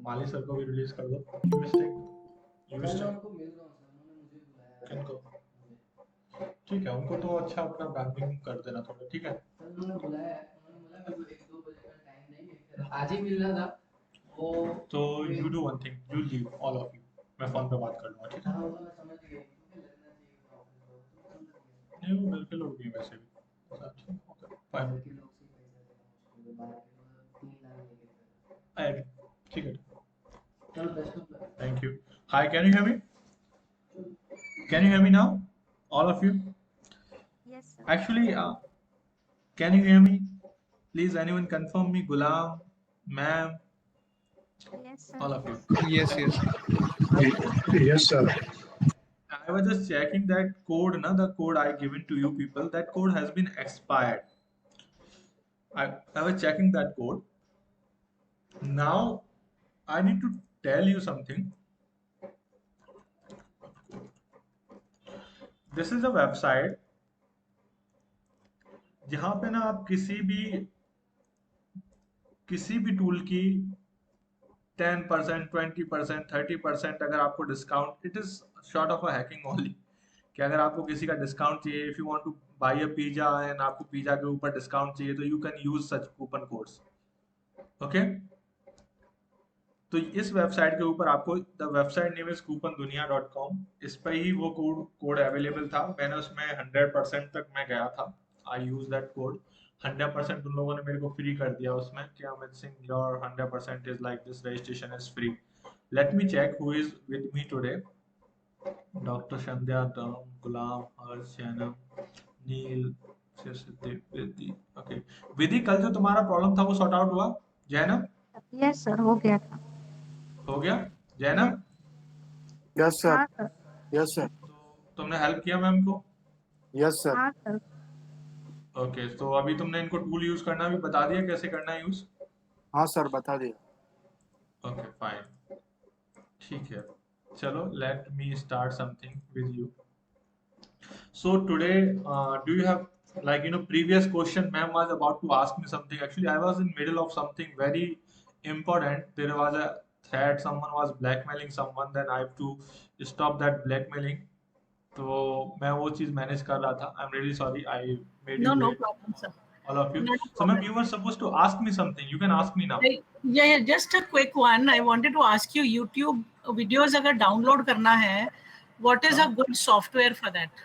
माली sir को भी release कर दो। You wish take- you wish मैं take- उनको मिल रहा हूँ सर, उन्होंने मुझे बुलाया है। किनको? ठीक है, उनको तो अच्छा अपना ब्रांडिंग कर देना थोड़ा, ठीक है। सर उन्होंने बुलाया है, उन्होंने बोला मेरे को 1-2 बजे का टाइम देंगे, फिर आज ही मिलना था वो। तो you do one thing, you leave all of you, मैं फोन पे बात कर लूंगा, ठीक है। हाँ वो तो मैं समझ गई, क्योंकि लगना चाहिए था ऑफिस लोग, तो मैं समझ गया। नहीं, वो मिल के लोग भी हैं वैसे भी। अच्छा, okay, fine. घर के लोग से ही पैसा देना मुश्किल है, बाहर के लोग 3 लाख लेके फिर। I agree. ठीक है, चलो best of luck. thank you. Hi, can you hear me? Can you hear me now? All of you? Yes, sir. Actually, can you hear me? Please, anyone confirm me? Gulam, ma'am, Yes, sir. all of you. Yes, yes. Yes, sir. I was just checking that code, na, the code I given to you people, that code has been expired. I was checking that code. Now, I need to tell you something. This is a website जहाँ पे ना आप किसी भी tool की 10%, 20%, 30% अगर आपको discount, it is short of a hacking only, कि अगर आपको किसी का डिस्काउंट चाहिए, if you want to buy a pizza and आपको पिज्जा के ऊपर डिस्काउंट चाहिए, तो you can use such coupon codes, okay. तो इस वेबसाइट के ऊपर आपको, the website name is coupondunia.com, इस पर ही वो कोड अवेलेबल था। मैंने उसमें 100% तक मैं गया था, आई यूज दैट कोड। 100% उन लोगों ने मेरे को फ्री कर दिया उसमें, कि Amit Singh your 100% is like this, registration is free. Let me check who is with me today. Doctor Sandhya, Ghulam, Harsh, Jainam, Neel, Vidhi. Okay Vidhi, कल जो तुम्हारा प्रॉब्लम था वो सॉर्ट आउट हुआ? Jainam Yes, sir. हो गया था। हो गया? जैनम? Yes, sir. हाँ सर। Yes, sir. तो तुमने हेल्प किया मैम को? Yes, sir. हाँ सर। ओके, तो अभी तुमने इनको टूल यूज करना भी बता दिया, कैसे करना है यूज? हाँ सर, बता दिया। ओके फाइन, ठीक है। चलो, let me start something with you. So today, do you have, like, previous question ma'am was about to ask me something. Actually, I was in middle of something very important. There was a threat, someone was blackmailing someone, then I have to stop that blackmailing. तो मैं वो चीज manage कर रहा था। I am really sorry, I made you No wait, problem, sir. all of you. Not a So ma'am, problem. you were supposed to ask me something. You can ask me now. Yeah, just a quick one. I wanted to ask you, YouTube videos अगर download करना है, what is a good software for that?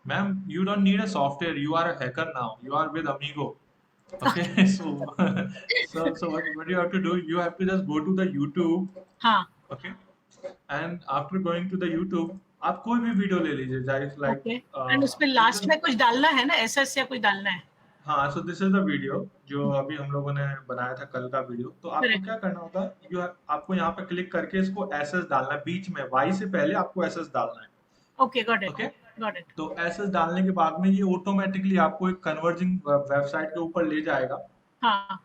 Ma'am, you don't need a software. You are a hacker now. You are with Amigo. Okay, so what you have to do? You have to just go to the YouTube. हाँ. Okay, and after going to the YouTube, आप कोई भी video ले लीजिए, like Okay. And उसमें last में कुछ डालना है ना, SS या कुछ डालना है? हाँ, so this is the video जो अभी हम लोगों ने बनाया था, कल का वीडियो। तो आपको Correct. क्या करना होता है, आपको यहाँ पे क्लिक करके इसको SS डालना है, बीच में Y से पहले आपको SS डालना है। Okay, got it. Okay? Got it. तो SS डालने के बाद में ये ऑटोमेटिकली आपको एक कन्वर्जिंग वेबसाइट के ऊपर ले जाएगा। हाँ.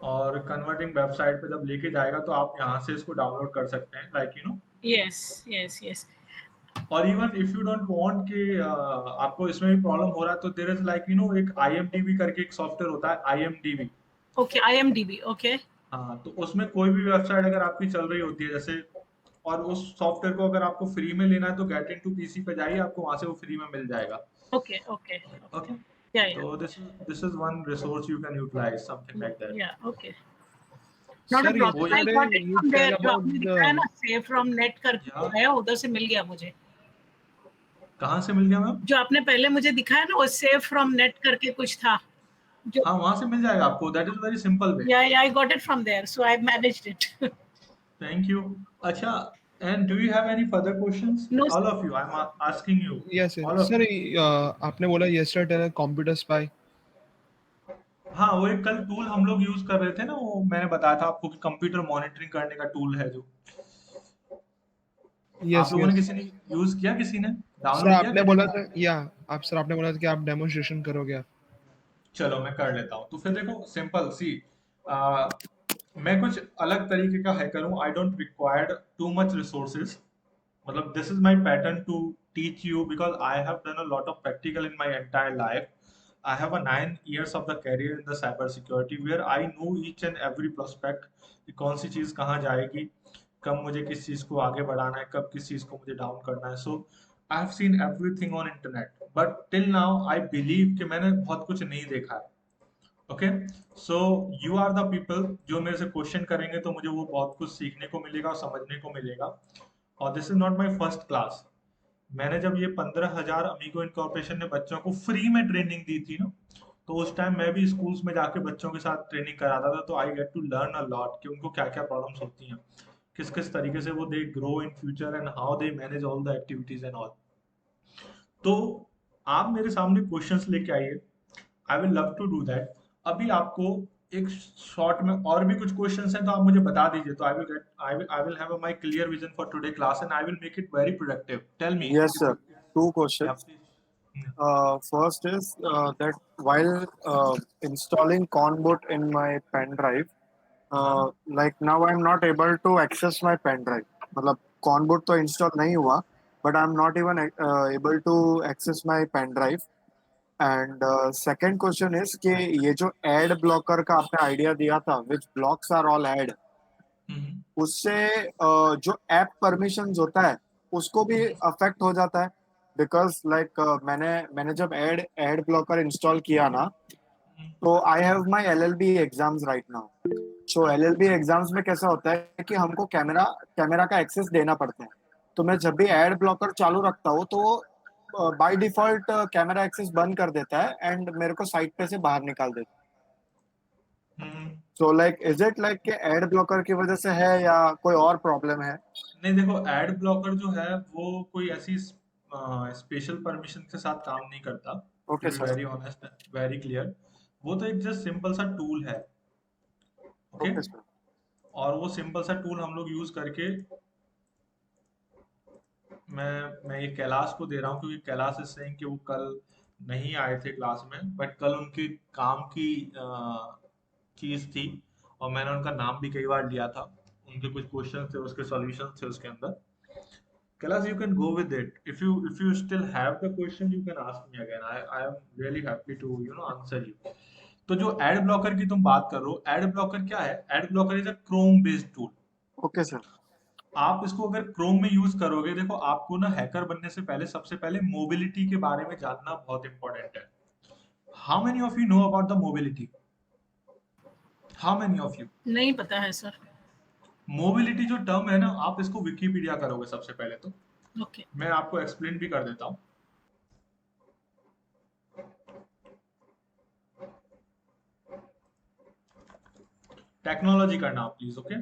और कन्वर्टिंग वेबसाइट पे जब लेके जाएगा तो आप यहाँ से इसको डाउनलोड कर सकते हैं, लाइक Yes, yes, yes. और even if you don't want कि आपको इसमें भी प्रॉब्लम हो रहा है, तो देयर इज लाइक एक IMDb करके एक सॉफ्टवेयर होता है, IMDb। Okay, IMDb. Okay. हाँ, तो उसमें कोई भी वेबसाइट अगर आपकी चल रही होती है जैसे, और उस सॉफ्टवेयर को अगर आपको फ्री में लेना है तो गेट इनटू PC पे जाइए, आपको वहां से वो फ्री में मिल जाएगा। Okay, okay. Okay, Yeah, yeah. तो this is one resource you can utilize, something like that. Yeah, okay. Not a Sir, problem. I yesterday got it you from there. said जो about आपने दिखाया ना, save from net करके Yeah. आया, उधर से मिल गया मुझे। कहाँ से मिल गया मैम? जो आपने पहले मुझे दिखाया ना, वो सेव फ्रॉम नेट करके कुछ था। जो हाँ, वहां से मिल जाएगा आपको, that is very simple way. yeah, I got it from there, so I managed it. Thank you. अच्छा, and do you have any further questions? No, All of you, I'm asking you. yes, All yes. of Sir, you. आपने बोला yesterday computer spy. हाँ, वो एक कल tool हम लोग use कर रहे थे ना, वो मैंने बताया था आपको कि कंप्यूटर मॉनिटरिंग करने का टूल है जो Yes, आप लोगों ने yes. किसी ने यूज किया, किसी ने सर डाउनलोड किया आपने कभी? बोला था सर आपने बोला था कि आप डेमोन्स्ट्रेशन करोगे। चलो मैं कर लेता हूँ। तो फिर देखो, सिंपल सी, मैं कुछ अलग तरीके का हैकर हूँ। I don't required too much resources, मतलब this is my pattern to teach you, because I have done a lot of practical in my entire life. I have a 9 years of the career in the cyber security where I know each and every prospect कि कौन सी चीज कहाँ जाएगी, कब मुझे किस चीज को आगे बढ़ाना है, कब किस चीज को मुझे डाउन करना है. So I have seen everything on internet, but till now I believe कि मैंने बहुत कुछ नहीं देखा है. Okay, so you are the people जो मेरे से क्वेश्चन करेंगे तो मुझे वो बहुत कुछ सीखने को मिलेगा और समझने को मिलेगा. और this is not my first class. मैंने जब ये 15,000 अमीगो इनकॉर्पोरेशन ने बच्चों को फ्री में ट्रेनिंग दी थी ना, तो उस टाइम मैं भी स्कूल्स में जाके बच्चों के साथ ट्रेनिंग कराता था. तो I get to learn a lot कि उनको क्या क्या प्रॉब्लम्स होती हैं, किस किस तरीके से वो they grow in future and how they manage all the activities and all. तो आप मेरे सामने क्वेश्चंस लेके आइए, I will love to do that. अभी आपको एक शॉर्ट में और भी कुछ क्वेश्चंस हैं तो आप मुझे बता दीजिए, तो I will have my clear vision for today class and I will make it very productive. Tell me. Yes, sir. Two questions. First is that while installing Conboot in my pen drive, like now I'm not able to access my pen drive. मतलब Conboot तो install नहीं हुआ, but I'm not even able to access my pen drive. And second question is कि ये जो ad blocker का आपने idea दिया था विच ब्लॉक्स आर ऑल एड, उससे जो ऐप परमिशंस होता है उसको भी अफेक्ट हो जाता है. बिकॉज लाइक मैंने जब एड ब्लॉकर इंस्टॉल किया ना, तो I have my LLB exams right now. So LLB exams में कैसा होता है कि हमको कैमरा का एक्सेस देना पड़ता है. तो मैं जब भी एड ब्लॉकर चालू रखता हूँ तो बाय डिफॉल्ट कैमरा एक्सेस बंद कर देता है एंड मेरे को साइट पे से बाहर निकाल देता है. So like is it like कि एड ब्लॉकर की वजह से है या कोई और प्रॉब्लम है? नहीं, देखो एड ब्लॉकर जो है वो कोई ऐसी स्पेशल परमिशन के साथ काम नहीं करता. Okay sir. Very honest, very clear. वो तो एक जस्ट सिंपल सा टूल है. ओके, और वो सिंपल सा टूल हम लोग यूज करके, मैं ये कैलाश को दे रहा हूँ क्योंकि कैलाश इज सेइंग कि वो कल नहीं आए थे क्लास में, बट कल उनके काम की चीज थी और मैंने उनका नाम भी कई बार लिया था. उनके कुछ क्वेश्चन थे, उसके सॉल्यूशंस थे उसके अंदर. Kailash, you can go with it. If you still have the question, you can ask me again. I am really happy to answer you. तो जो एड ब्लॉकर की तुम बात कर रहे हो, एड ब्लॉकर क्या है? Ad blocker is a Chrome based tool. Okay sir. आप इसको अगर क्रोम में यूज करोगे, देखो आपको ना हैकर बनने से पहले सबसे पहले मोबिलिटी के बारे में जानना बहुत इंपॉर्टेंट है. How many of you know about the mobility? How many of you? नहीं पता है सर. मोबिलिटी जो टर्म है ना, आप इसको विकिपीडिया करोगे सबसे पहले तो. ओके. मैं आपको एक्सप्लेन भी कर देता हूँ. टेक्नोलॉजी करना आप please. Okay,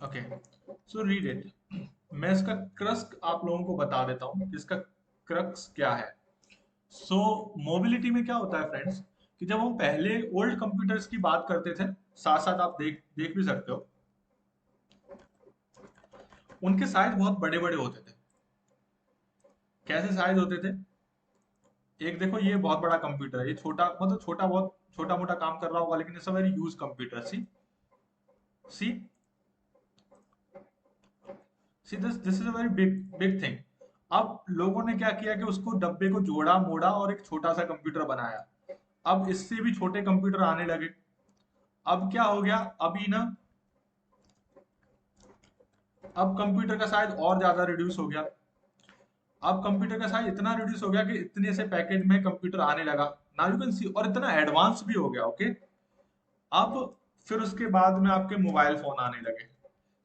okay, so read it. मैं इसका क्रक्स आप लोगों को बता देता हूँ, इसका क्रक्स क्या है. सो मोबिलिटी में क्या होता है फ्रेंड्स, कि जब हम पहले ओल्ड कंप्यूटर्स की बात करते थे, साथ साथ आप देख भी सकते हो, उनके साइज बहुत बड़े बड़े होते थे. कैसे साइज होते थे? एक देखो, ये बहुत बड़ा कंप्यूटर है, ये छोटा, मतलब बहुत छोटा मोटा काम कर रहा होगा, लेकिन it's a very huge computer. C this is a very big thing. अब लोगों ने क्या किया कि उसको डब्बे को जोड़ा मोड़ा और एक छोटा सा कंप्यूटर बनाया. अब इससे भी छोटे कंप्यूटर आने लगे. अब क्या हो गया, अभी ना अब कंप्यूटर का साइज और ज्यादा रिड्यूस हो गया. अब कंप्यूटर का साइज इतना रिड्यूस हो गया कि इतने से पैकेज में कंप्यूटर आने लगा. नाउ यू कैन सी, और इतना एडवांस भी हो गया. ओके, अब फिर उसके बाद में आपके मोबाइल फोन आने लगे.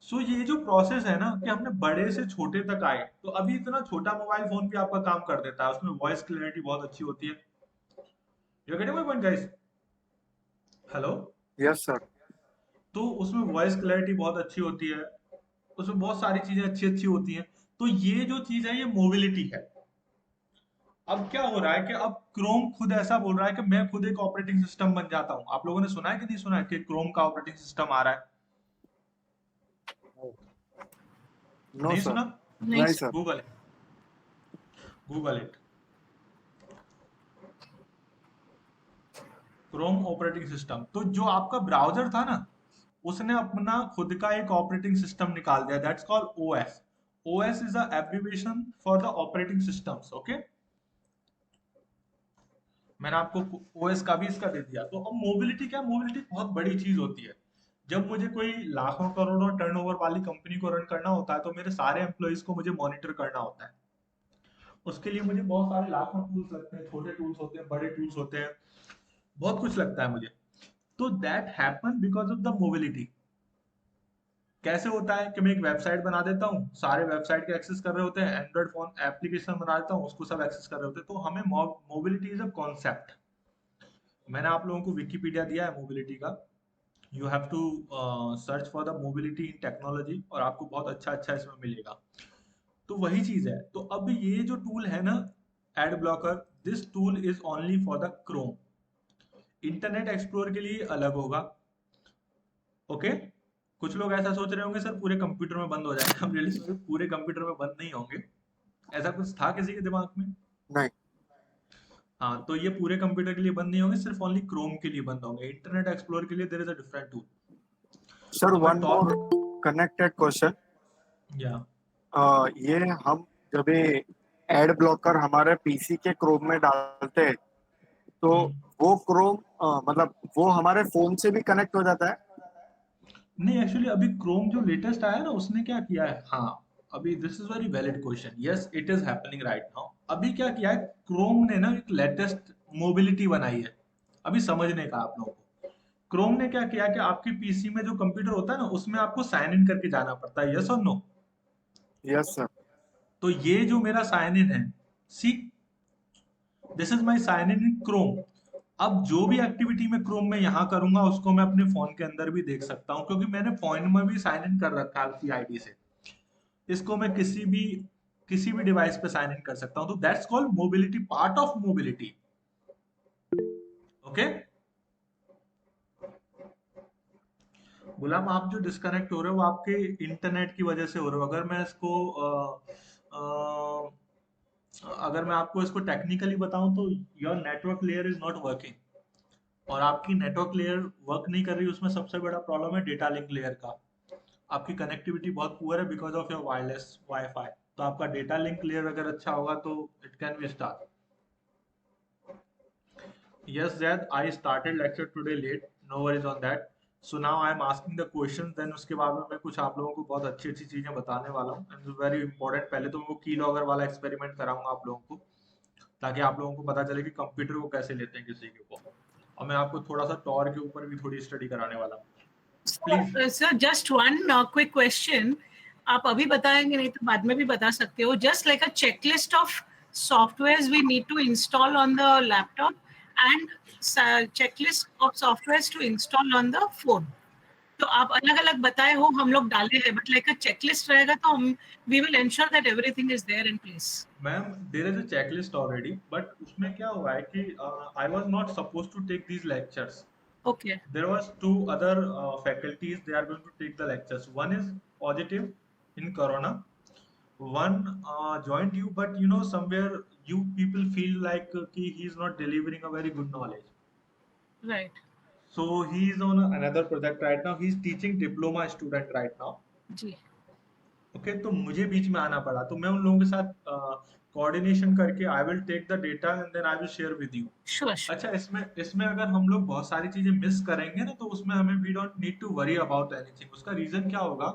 सो ये जो प्रोसेस है ना कि हमने बड़े से छोटे तक आए, तो अभी इतना छोटा मोबाइल फोन भी आपका काम कर देता है. उसमें वॉइस क्लैरिटी बहुत अच्छी होती है. You getting my point guys? Hello? Yes sir. तो उसमें वॉइस क्लैरिटी बहुत अच्छी होती है, उसमें बहुत सारी चीजें अच्छी अच्छी होती हैं. तो ये जो चीज है, ये मोबिलिटी है. अब क्या हो रहा है कि अब क्रोम खुद ऐसा बोल रहा है कि मैं खुद एक ऑपरेटिंग सिस्टम बन जाता हूं. आप लोगों ने सुना है कि नहीं सुना है कि क्रोम का ऑपरेटिंग सिस्टम आ रहा है? नो नहीं सर. सुना? नहीं sir. Google it. Chrome operating system. तो जो आपका ब्राउजर था ना, उसने अपना खुद का एक ऑपरेटिंग सिस्टम निकाल दिया, that's called OS. OS is a abbreviation for the operating systems, okay. मैंने आपको ओएस का भी इसका दे दिया। तो अब मोबिलिटी क्या, मोबिलिटी बहुत बड़ी चीज होती है। जब मुझे कोई लाखों करोड़ों टर्नओवर वाली कंपनी को रन करना होता है तो मेरे सारे एम्प्लॉइज को मुझे मॉनिटर करना होता है। उसके लिए मुझे बहुत सारे लाखों टूल्स लगते हैं, छोटे टूल्स होते हैं, बड़े टूल्स होते हैं, बहुत कुछ लगता है मुझे। तो that happen because of the mobility. कैसे होता है कि मैं एक वेबसाइट बना देता हूँ, सारे वेबसाइट के एक्सेस कर रहे होते हैं, एंड्रॉइड फोन एप्लीकेशन बना देता हूँ, उसको सब एक्सेस कर रहे होते हैं। तो हमें मोबिलिटी इज अ कॉन्सेप्ट। मैंने आप लोगों को विकिपीडिया दिया है मोबिलिटी का, you have to search for the mobility in technology, और आपको बहुत अच्छा अच्छा इसमें मिलेगा। तो वही चीज है। तो अब ये जो टूल है ना, ad blocker, this tool is only for the Chrome. Internet explore के लिए अलग होगा, ओके। कुछ लोग ऐसा सोच रहे होंगे सर पूरे कंप्यूटर में बंद हो जाएगा। हम रियली सॉरी, पूरे कंप्यूटर में बंद नहीं होंगे। ऐसा कुछ था किसी के दिमाग में? नहीं। हाँ, तो ये पूरे कंप्यूटर के लिए बंद नहीं होंगे, सिर्फ ओनली क्रोम के लिए बंद होंगे। इंटरनेट एक्सप्लोर के लिए there is a different tool. Sir तो मैं वन मोर कनेक्टेड क्वेश्चन, या ये हम जब एड ब्लॉकर हमारे पीसी के क्रोम में डालते हैं तो वो क्रोम मतलब वो हमारे फोन से भी कनेक्ट हो जाता है? नहीं, एक्चुअली अभी क्रोम जो लेटेस्ट आया ना, उसने क्या किया है, हाँ, अभी this is very valid question, yes it is happening right now. अभी क्या किया है क्रोम ने ना, एक लेटेस्ट मोबिलिटी बनाई है। अभी समझने का आप लोगों को, क्रोम ने क्या किया कि आपके पीसी में जो कंप्यूटर होता है ना, उसमें आपको साइन इन करके जाना पड़ता है, यस और नो? Yes sir. तो ये जो मेरा साइन इन है, see, this is my sign in Chrome. अब जो भी एक्टिविटी मैं क्रोम में यहाँ करूंगा उसको मैं अपने फोन के अंदर भी देख सकता हूँ, क्योंकि मैंने फोन में भी साइन इन कर रखा है उसी आईडी से। इसको मैं किसी भी डिवाइस पे साइन इन कर सकता हूँ। तो that's called mobility, part of mobility, okay. Ghulam, आप जो डिस्कनेक्ट हो रहे हो वो आपके इंटरनेट की वजह से हो रहे हो। अगर मैं इसको अगर मैं आपको इसको टेक्निकली बताऊं तो your network layer is not working, और आपकी नेटवर्क लेयर वर्क नहीं कर रही। उसमें सबसे बड़ा प्रॉब्लम है डेटा लिंक लेयर का। आपकी कनेक्टिविटी बहुत पुअर है because of your wireless wifi. तो आपका डेटा लिंक लेयर अगर अच्छा होगा तो it can be start. Yes, Zaid, I started lecture today late. No worries on that. So now I am asking the questions. Then उसके बाद में मैं कुछ आप लोगों को बहुत अच्छी अच्छी चीजें बताने वाला हूँ, and it's very important। पहले तो मैं वो कीलॉगर वाला एक्सपेरिमेंट कराऊंगा आप लोगों को, ताकि आप लोगों को पता चले कि कंप्यूटर को कैसे लेते हैं किसी के को। और मैं आपको थोड़ा सा टॉर के ऊपर भी थोड़ी स्टडी कराने वाला हूँ। Please sir just one quick question, आप अभी बताएंगे नहीं तो बाद में भी बता सकते हो। Just like a checklist of softwares we need to install on the laptop and checklist of softwares to install on the phone. तो आप अलग अलग बताए हो, हम लोग डाले हैं, बट लाइक अ चेकलिस्ट रहेगा तो हम we will ensure that everything is there in place. Ma'am, there is a checklist already, but उसमें क्या हुआ है कि I was not supposed to take these lectures. Okay There was two other faculties, they are going to take the lectures. One is positive in corona, one joined you, but you know somewhere you people feel like he is not delivering a very good knowledge. Right So he is on another project right now, he is teaching diploma student right now. Ji Okay, तो मुझे बीच में आना पड़ा, तो मैं उन लोगों के साथ कोऑर्डिनेशन करके I will take the data and then I will share with you. Sure अच्छा, इसमें अगर हम लोग बहुत सारी चीजें मिस करेंगे ना, तो उसमें हमें we don't need to worry about anything. उसका रीजन क्या होगा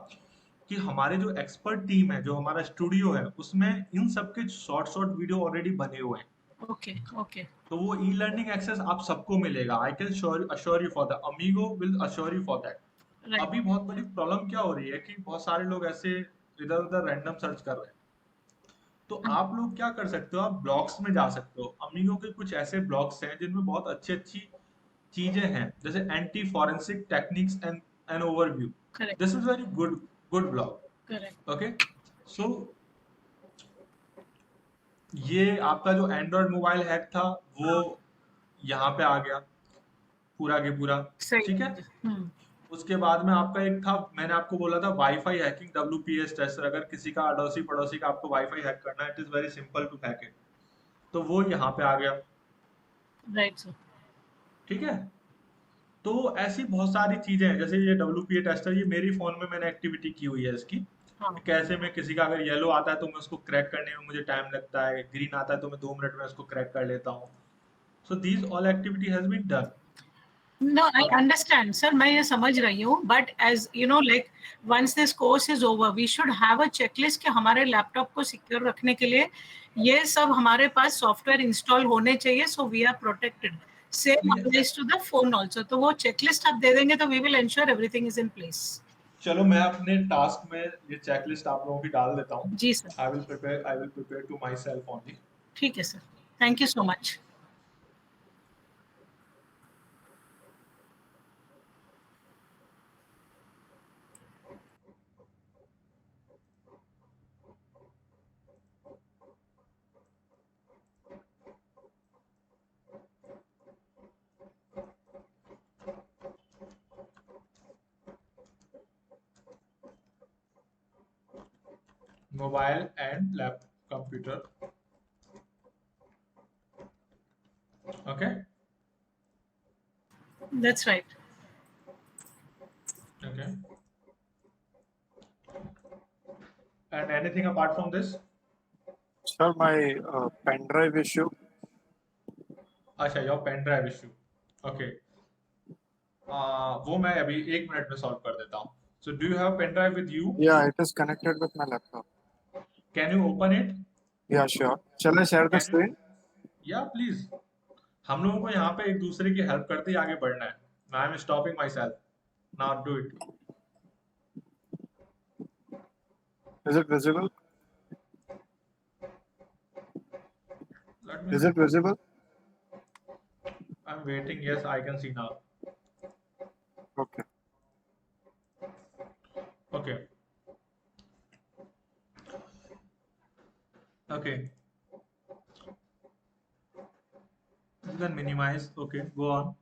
कि हमारे जो एक्सपर्ट टीम है, जो हमारा स्टूडियो है, उसमें इन सब के शॉर्ट शॉर्ट वीडियो ऑलरेडी बने हुए हैं। ओके ओके तो वो ई लर्निंग एक्सेस आप सबको मिलेगा। I can assure you for that, amigo will assure you for that. Right अभी बहुत बड़ी प्रॉब्लम क्या हो रही है कि बहुत सारे लोग ऐसे इधर उधर रैंडम सर्च कर रहे हैं। तो आप लोग क्या कर सकते हो, आप ब्लॉग्स में जा सकते हो। अमीगो के कुछ ऐसे ब्लॉग्स हैं जिनमें बहुत अच्छी अच्छी चीजें हैं, जैसे anti forensic techniques and an overview. Correct this is very good blog, correct okay. So ये आपका जो एंड्रॉयड मोबाइल हैक था वो यहाँ पे आ गया पूरा के पूरा, सही ठीक है। उसके बाद में आपका एक था, मैंने आपको बोला था वाईफाई हैकिंग, WPS टेस्टर। अगर किसी का अड़ोसी पड़ोसी का आपको वाईफाई हैक करना है, it is very simple to hack it. तो वो यहाँ पे आ गया, राइट सर ठीक है। तो ऐसी बहुत सारी चीजें हैं, जैसे ये WPA टेस्टर, ये मेरी फोन में मैंने एक्टिविटी की हुई है इसकी। हाँ कैसे मैं किसी का अगर येलो आता है तो मैं उसको क्रैक करने में मुझे टाइम लगता है, ग्रीन आता है तो मैं 2 मिनट में उसको क्रैक कर लेता हूँ। So these all activity has been done. No, I understand, sir. मैं ये समझ रही हूँ, but as you know, like once this course is over, we should have a checklist कि हमारे लैपटॉप को सिक्योर रखने के लिए ये सब हमारे पास सॉफ्टवेयर इंस्टॉल होने चाहिए, so we are protected. Same applies to the phone also. तो वो checklist आप दे देंगे तो we will ensure everything is in place. चलो मैं अपने टास्क में ये चेकलिस्ट आप लोगों की डाल देता हूँ। जी sir, I will prepare to my self only. ठीक है sir, thank you so much. Mobile and lap computer, okay That's right. Okay. And anything apart from this? Sir, my pen drive issue. अच्छा, your pen drive issue, okay. वो मैं अभी 1 minute में solve कर देता हूँ। So do you have pen drive with you? Yeah, it is connected with my laptop. Can you open it? Yeah, sure. Shall I share the Can you- screen? या please. हम लोगों को यहाँ पे एक दूसरे की हेल्प करते ही आगे बढ़ना है। I am stopping my self, not do it. Is it visible? Let me Is see. it visible? I'm waiting. Yes, I can see now. Okay. Okay. Okay. You can minimize. Okay, go on.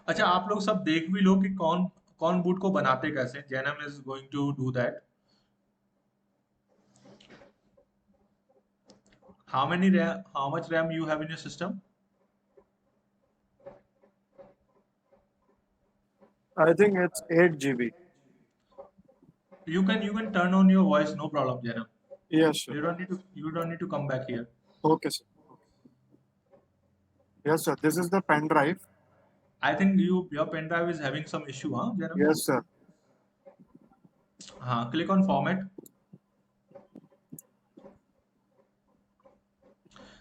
अच्छा, आप लोग सब देख भी लो कि कौन कौन boot को बनाते कैसे। Janam is going to do that. How much RAM you have in your system? I think it's 8 GB. You can turn on your voice, no problem, Janam. Yeah, sure. You don't need to come back here. Okay, sir. Yes, sir. This is the pen drive. I think your pen drive is having some issue, huh, Janam? Yes, sir. हाँ, click on format.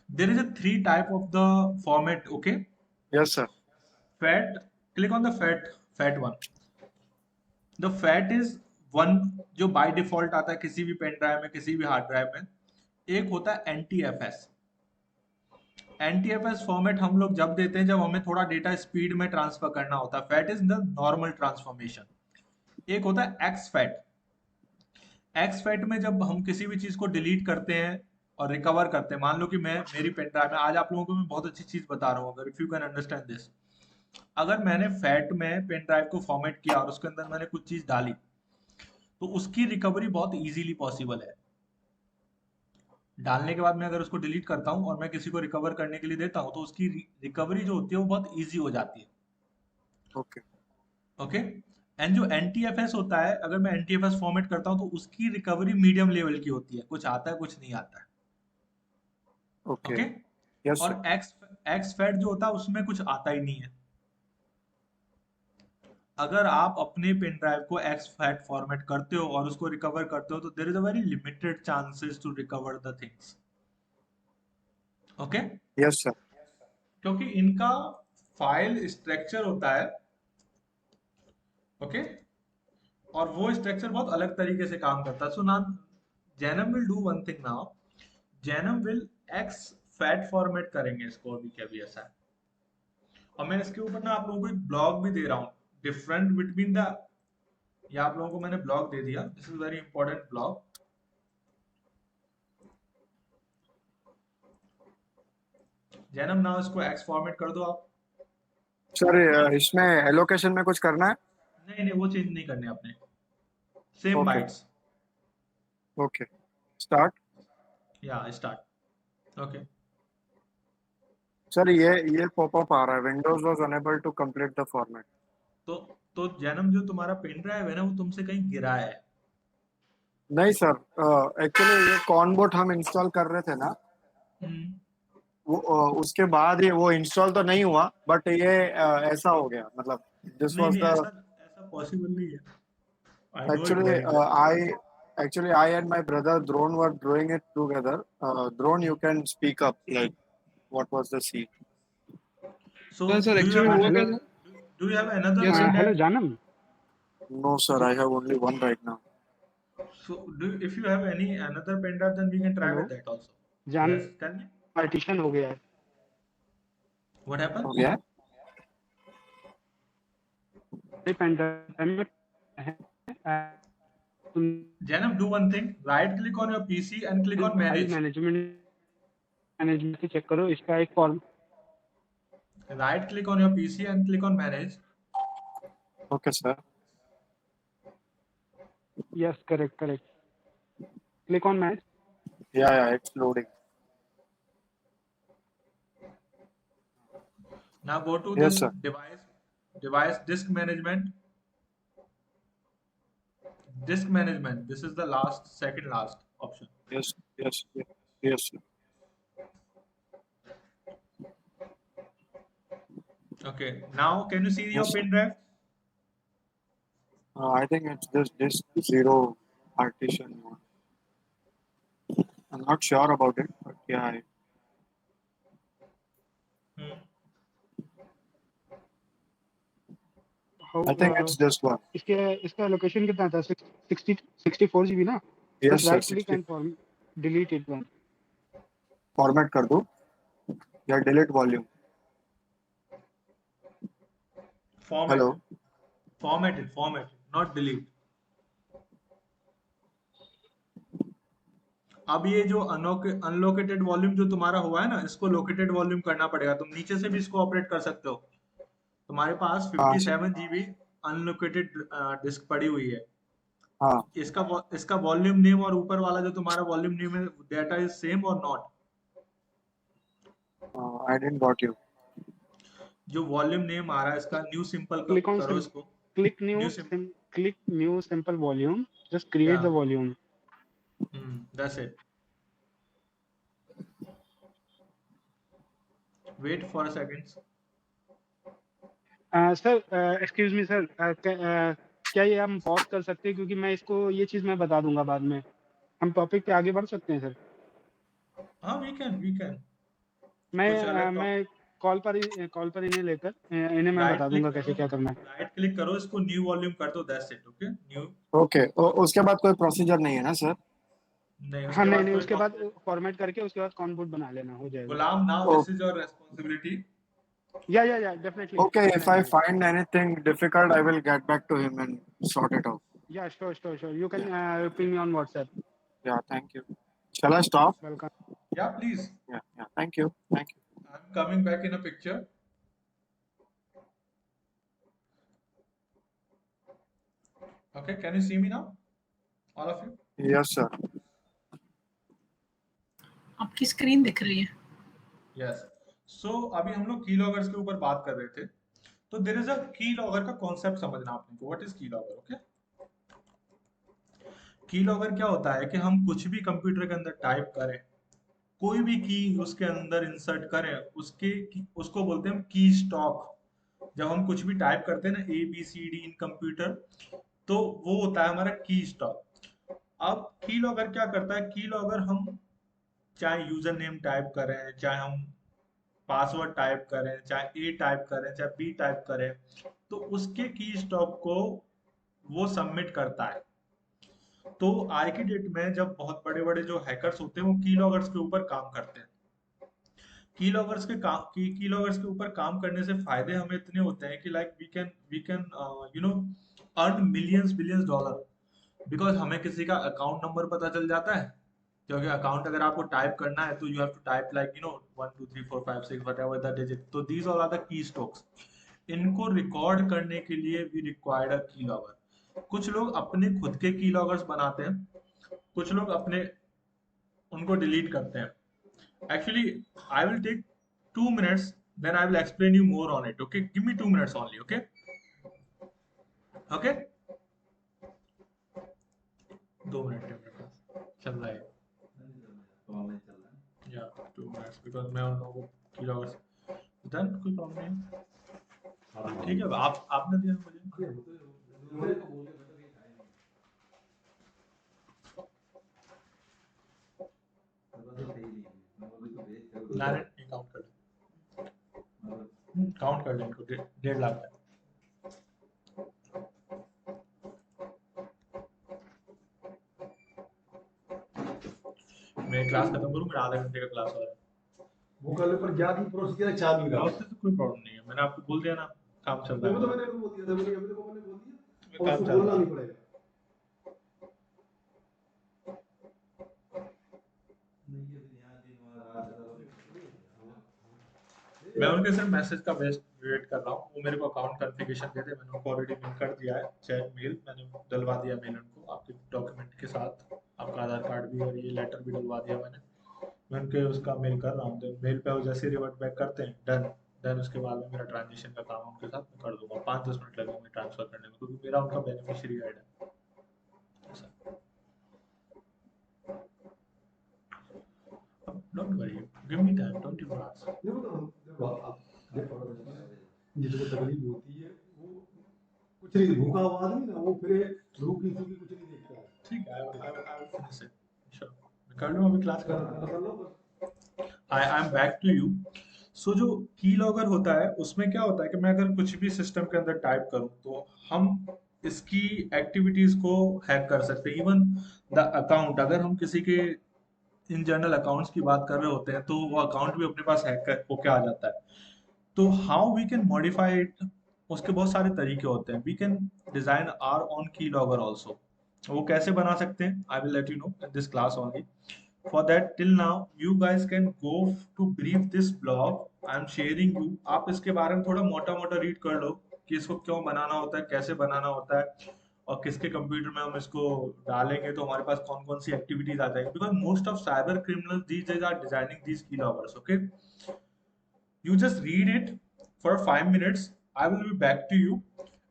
There is a 3 type of the format, okay? Yes, sir. FAT, click on the FAT one. The FAT is one जो by default आता है किसी भी pen drive में, किसी भी hard drive में। एक होता है NTFS। NTFS फॉर्मेट हम लोग जब देते हैं जब हमें थोड़ा डेटा स्पीड में ट्रांसफर करना होता है। FAT is the normal transformation. एक होता है XFAT। XFAT में जब हम किसी भी चीज को डिलीट करते हैं और रिकवर करते हैं, मान लो कि मेरी पेन ड्राइव में, आज आप लोगों को मैं बहुत अच्छी चीज बता रहा हूँ, अगर if you can understand this. अगर मैंने फैट में पेन ड्राइव को फॉर्मेट किया और उसके अंदर मैंने कुछ चीज डाली, तो उसकी रिकवरी बहुत इजीली पॉसिबल है। डालने के बाद मैं अगर उसको डिलीट करता हूँ और मैं किसी को रिकवर करने के लिए देता हूँ, तो उसकी रिकवरी जो होती है वो बहुत इजी हो जाती है। Okay. ओके। एंड जो NTFS होता है, अगर मैं NTFS फॉर्मेट करता हूँ तो उसकी रिकवरी मीडियम लेवल की होती है, कुछ आता है कुछ नहीं आता है। Okay. ओके। Yes, और sir. XFAT जो होता है उसमें कुछ आता ही नहीं है। अगर आप अपने पेन ड्राइव को XFAT फॉर्मेट करते हो और उसको रिकवर करते हो, तो there is a very limited chances to recover the things. Okay. Yes, sir. क्योंकि इनका फाइल स्ट्रक्चर होता है, ओके, और वो स्ट्रक्चर बहुत अलग तरीके से काम करता है। सो ना, Janam will do one thing now. Janam will XFAT format करेंगे इसको अभी के अभी, ऐसा है। और मैं इसके ऊपर ना आप लोगों को एक ब्लॉग भी दे रहा हूँ, डिफरेंट बिटवीन द, ये आप लोगों को मैंने ब्लॉग दे दिया। This is very important blog. Janam now इसको X फॉर्मेट कर दो आप। सर इसमें एलोकेशन में कुछ करना है? नहीं वो चेंज नहीं करने आपने, same Okay. Bytes. Okay. Start. या स्टार्ट। ओके। सर ये पॉपअप आ रहा है, windows was unable to complete the format. तो जैनम जो तुम्हारा पेन ड्राइव है ना वो तुमसे कहीं गिरा है। नहीं सर, एक्चुअली ये कॉनबोट हम इंस्टॉल कर रहे थे ना, वो उसके बाद ये वो इंस्टॉल तो नहीं हुआ, बट ये ऐसा हो गया, मतलब दिस नहीं वाज नहीं, द ऐसा पॉसिबल नहीं है। I know it actually very well. I and my brother Drone were doing it together. Drone, you can speak up, like what was the scene? So sir do you actually have हुआ क्या hello था? Do you have another yes pen sir. Hello drive? जानम। No sir, I have only one right now. So if you have any another pen drive, then we can try hello with that also. जान Yes, tell me. Partition हो गया है। What happened? हो गया? Pen drive में है, तुम Janam, do one thing. Right click on your PC and click on file manage. Management से चेक करो, इसका एक form. Right click on your PC and click on manage. Okay sir. Yes correct click on match. Yeah, it's loading. Now go to Yes this sir. device disk management. Disk management. This is the second last option. Yes sir. Okay. Now can you see your Yes, sir. pen drive? I think it's this disk zero partition one. I'm not sure about it, but yeah, I think it's this one. इसका location कितना था? 64 GB ना? Yes sir. Right click and form delete it one. Format कर दो या delete volume. Format. Hello. Format it, not delete. अब ये जो अनलोकेटेड वॉल्यूम जो तुम्हारा हुआ है ना, इसको लोकेटेड वॉल्यूम करना पड़ेगा। तुम नीचे से भी इसको ऑपरेट कर सकते हो। तुम्हारे पास 57 GB अनलोकेटेड डिस्क पड़ी हुई है। हाँ। इसका वॉल्यूम नेम और ऊपर वाला जो तुम्हारा वॉल्यूम नेम है, डेटा इज सेम और not? I didn't got you. जो वॉल्यूम नेम आ रहा है इसका न्यू सिंपल करो इसको। Click new simple volume, just create the volume. That's it. Wait for a second. Sir excuse me sir, क्या ये हम पॉज कर सकते हैं? क्योंकि मैं इसको ये चीज मैं बता दूंगा बाद में। हम टॉपिक पे आगे बढ़ सकते हैं सर? हाँ, we can. मैं कॉल पर इन्हें लेकर इन्हें मैं बता दूंगा कैसे क्या करना है। राइट क्लिक करो, इसको न्यू वॉल्यूम कर दो, that's it. Okay, new. Okay, उसके बाद कोई प्रोसीजर नहीं है ना सर? नहीं, उसके बाद फॉर्मेट करके उसके बाद कॉनबूट बना लेना, हो जाएगा। Ghulam, now this is your responsibility. Yeah, definitely. Okay, if I find anything difficult, I will get back to him and sort it out. Yeah, sure. You can ping me on WhatsApp. Yeah, thank you. Shall I stop? Welcome. Yeah, please. Yeah. Thank you. I'm coming back in a picture. Okay, can you see me now? All of you? Yes, sir. आपकी screen दिख रही है। Yes. So अभी हम लोग कीलॉगर्स के ऊपर बात कर रहे थे। तो देयर इज अ कीलॉगर का कॉन्सेप्ट समझना आपने को। What is keylogger? Okay, keylogger क्या होता है कि हम कुछ भी कंप्यूटर के अंदर टाइप करें, कोई भी की उसके अंदर इंसर्ट करें, उसको बोलते हैं की स्टॉक। जब हम कुछ भी टाइप करते हैं ना ABCD इन कंप्यूटर, तो वो होता है हमारा की स्टॉक। अब कीलॉगर क्या करता है? कीलॉगर हम चाहे यूजर नेम टाइप करें, चाहे हम पासवर्ड टाइप करें, चाहे A टाइप करें, चाहे B टाइप करें, तो उसके की स्टॉक को वो सबमिट करता है। तो आज की डेट में जब बहुत बड़े बड़े जो हैकर्स होते हैं वो कीलॉगर्स के ऊपर काम करते हैं। कीलॉगर्स के ऊपर काम करने से फायदे हमें इतने होते हैं कि like we can earn millions billions dollar, because हमें किसी का अकाउंट नंबर पता चल जाता है। क्योंकि अकाउंट अगर आपको टाइप करना है तो you have to type like 1 2 3 4 5 6 whatever the digit. तो these all are the key strokes. इनको रिकॉर्ड करने के लिए वी रिक्वायर्ड अ कीलॉगर। कुछ लोग अपने खुद के कीलॉगर्स बनाते हैं, कुछ लोग उनको डिलीट करते हैं। Actually I will take 2 minutes, then I will explain you more on it. Okay, give me 2 minutes only. Okay, okay, 2 minutes चल रहा है या 2 minutes because मैं उन लोगों को keyloggers डन, कोई प्रॉब्लम नहीं। ठीक है, आपने दिया मुझे काउंट कर लें इनको 1.5 लाख है। मैं क्लास खत्म करूँ, मेरा आधा घंटे का क्लास हो रहा है। वो कल पर क्या की प्रोसीजर चालू है उससे तो कोई प्रॉब्लम नहीं है, मैंने आपको बोल दिया ना काम चल रहा है। वो तो मैंने बोल दिया था, मैंने बोल दिया काम और चल बोलना रहा नहीं है। पड़ेगा। मैं उनके सिर्फ मैसेज का वेट कर रहा हूँ, वो मेरे को अकाउंट कॉन्फ़िगरेशन दे दे, मैंने उनको ऑलरेडी मेल कर दिया है, चैट मेल मैंने डलवा दिया मेल उनको आपके डॉक्यूमेंट के साथ, आपका आधार कार्ड भी और ये लेटर भी डलवा दिया मैंने। मैं उनके उसका मेल कर रहा हूँ, तो मेल पे वो जैसे रिवर्ट बैक करते हैं डन, देन उसके बाद में मेरा ट्रांजेक्शन का काम उनके साथ मैं कर दूंगा। 5-10 मिनट लगेंगे ट्रांसफर करने में, क्योंकि मेरा उनका बेनिफिशियरी ऐड है। Don't worry, give me time, don't you ask. देखो देखो आप देखो जिसको तकलीफ होती है वो कुछ नहीं, भूखा हुआ आदमी ना वो फिर रूखी सूखी कुछ नहीं देखता है। ठीक है, I will finish it sure. मैं कर लूँ, अभी क्लास कर लो बस। I am back to you. So जो कीलॉगर होता है उसमें क्या होता है कि मैं अगर कुछ भी सिस्टम के अंदर टाइप करूं तो हम इसकी एक्टिविटीज को हैक कर सकते हैं। इवन द अकाउंट, अगर हम किसी के इन जनरल अकाउंट्स की बात कर रहे होते हैं तो वो अकाउंट भी अपने पास हैक होके आ जाता है। तो how we can modify it, उसके बहुत सारे तरीके होते हैं। We can design our own keylogger also. वो कैसे बना सकते हैं, I will let you know in this class only. For that, till now you guys can go to brief this blog I am sharing you। आप इसके बारे में थोड़ा मोटा मोटा रीड कर लो कि इसको क्यों बनाना होता है, कैसे बनाना होता है, और किसके कंप्यूटर में हम इसको डालेंगे तो हमारे पास कौन कौन सी एक्टिविटीज आ जाएंगी। Because most of cyber criminals these days are designing these keyloggers। Okay, you just read it for 5 minutes, I will be back to you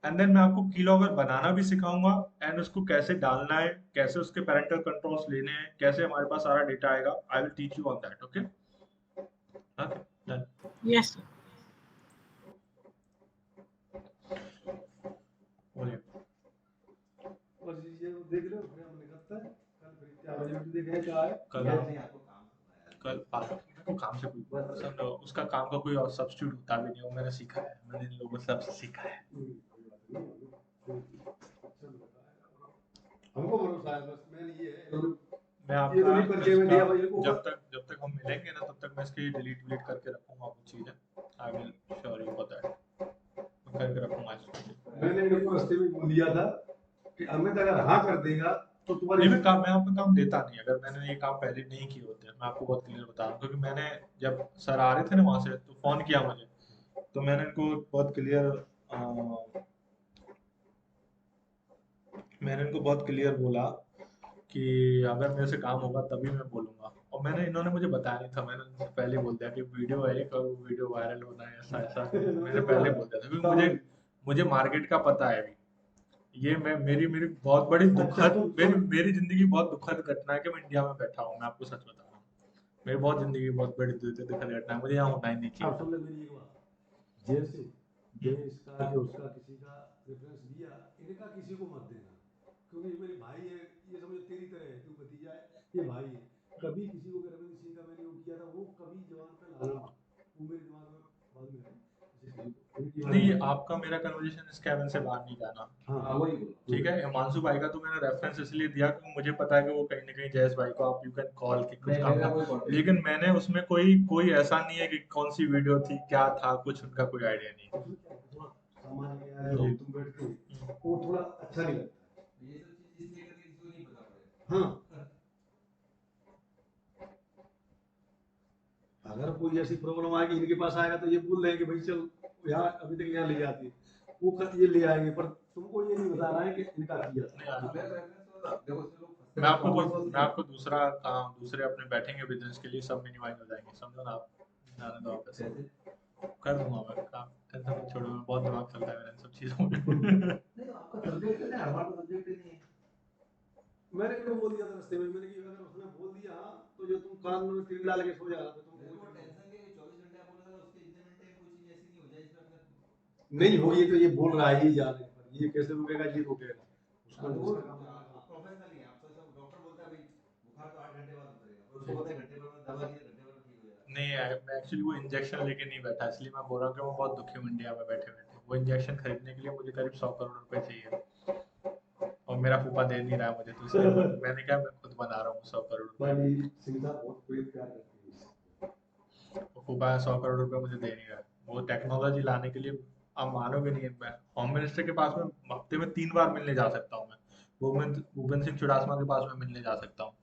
and then मैं आपको कीलॉगर बनाना भी सिखाऊंगा एंड उसको कैसे डालना है, कैसे उसके पेरेंटल कंट्रोल्स लेने हैं, कैसे हमारे पास सारा डेटा आएगा। I will teach you on that. Okay okay done. Yes बोलिए। बस ये देख लो फिर हम निकलते हैं कल, फिर क्या बजे भी देखें क्या है कल को काम से कोई उसका काम का कोई और सब्स्टिट्यूट होता भी नहीं, वो मैंने सीखा है, मैंने इन लोगों से सबसे सीखा है। हमको भरोसा है, बस मैं ये है मैं आपका जब तक हम मिलेंगे ना तब तक मैं इसकी डिलीट करके रखूंगा कुछ चीजें। I will sure you for that, करके रखूंगा इसको। मैंने इनको रास्ते में बोल दिया था कि अमित अगर हाँ कर देगा तो तुम्हारे मैं आपका काम देता नहीं, अगर मैंने ये काम पहले नहीं किए होते। मैं आपको बहुत क्लियर बता रहा हूँ, क्योंकि मैंने जब सर आ रहे थे ना वहां से तो फोन किया मुझे, तो मैंने इनको बहुत क्लियर बोला कि अगर मेरे से काम होगा तभी मैं बोलूंगा। और इन्होंने मुझे बताया नहीं था, मैंने उनसे पहले बोल दिया कि वीडियो है और वीडियो वायरल होना है, ऐसा ऐसा मैंने पहले बोल दिया था, क्योंकि मुझे मार्केट का पता है अभी। ये मेरी बहुत बड़ी दुखद मेरी जिंदगी बहुत दुखद घटना है कि मैं इंडिया में बैठा हूँ। मैं आपको सच बता रहा हूँ, मेरी जिंदगी बहुत बड़ी दुखद घटना है, मुझे यहाँ होना ही नहीं चाहिए। जैसे देश का कि उसका किसी का रेफरेंस दिया, इनका किसी को मत देना, क्योंकि ये मेरे भाई है, ये समझो तेरी तरह है, तू भतीजा है, ये भाई है। कभी किसी को रविंद्र सिंह का मैंने वो किया था, वो कभी जवान पे लाना मत, वो मेरे दिमाग में बाद में है। नहीं, आपका मेरा कन्वर्सेशन इस कैबिन से बाहर नहीं जाना। हाँ वही ठीक है। हिमांशु भाई का तो मैंने रेफरेंस इसलिए दिया क्योंकि मुझे पता है कि वो कहीं ना कहीं जयेश भाई को आप यू कैन कॉल के कुछ काम था, लेकिन मैंने उसमें कोई ऐसा नहीं है कि कौन सी वीडियो थी, क्या था, कुछ उनका कोई आइडिया नहीं। तुम बैठते हो वो थोड़ा अच्छा नहीं लगता, ये सब चीज इसलिए करके किसी को नहीं पता पड़ेगा। हाँ, अगर कोई ऐसी प्रॉब्लम आएगी इनके पास आएगा तो ये बोल देंगे भाई चल यहाँ अभी तक यहाँ ले जाती है, वो ये ले आएंगे, पर तुमको ये नहीं बता रहा है कि इनका किया। मैं आपको दूसरे अपने बैठेंगे बिजनेस के लिए सब मिनिमाइज हो जाएंगे, समझो ना आप। जाने दो वापस कर दूंगा मैं काम, टेंशन मत छोड़ो, मैं बहुत दिमाग चलता है मेरा इन सब चीजों में। नहीं तो आपका सब्जेक्ट है ना, हमारा सब्जेक्ट ही नहीं है। मैंने इनको बोल दिया था रास्ते में, मैंने कि अगर उसने बोल दिया तो जो तुम कान में तेल डाल के सो जा रहा था तुम टेंशन के 24 घंटे आप बोला था उसके इतने घंटे कोई चीज ऐसी नहीं हो जाए इसमें अपने नहीं होगी तो ये बोल रहा है ही जाने पर ये कैसे रुकेगा, ये रुकेगा उसका प्रोफेशनली है। आप तो सब डॉक्टर बोलता है भाई बुखार तो 8 घंटे बाद उतरेगा, पर उसको पता है घंटे भर में दवा दी घंटे भर में ठीक हो जाएगा। नहीं मैं एक्चुअली वो इंजेक्शन लेके नहीं बैठा, इसलिए मैं बोल रहा हूँ कि मैं बहुत दुखी हूँ इंडिया में बैठे बैठे। वो इंजेक्शन खरीदने के लिए मुझे करीब 100 करोड़ रुपए चाहिए और मेरा फूफा दे नहीं रहा है मुझे, तो इसलिए मैंने कहा मैं खुद बना रहा हूँ 100 करोड़ रुपए। भाई सिंह साहब बहुत प्यार करते हैं। फूफा 100 करोड़ रुपए मुझे दे नहीं रहा है। वो टेक्नोलॉजी लाने के लिए आप मानोगे नहीं, मैं होम मिनिस्टर के पास में हफ्ते में 3 बार मिलने जा सकता हूँ। मैं भूपेंद्र सिंह चुड़ासमा के पास में मिलने जा सकता हूँ,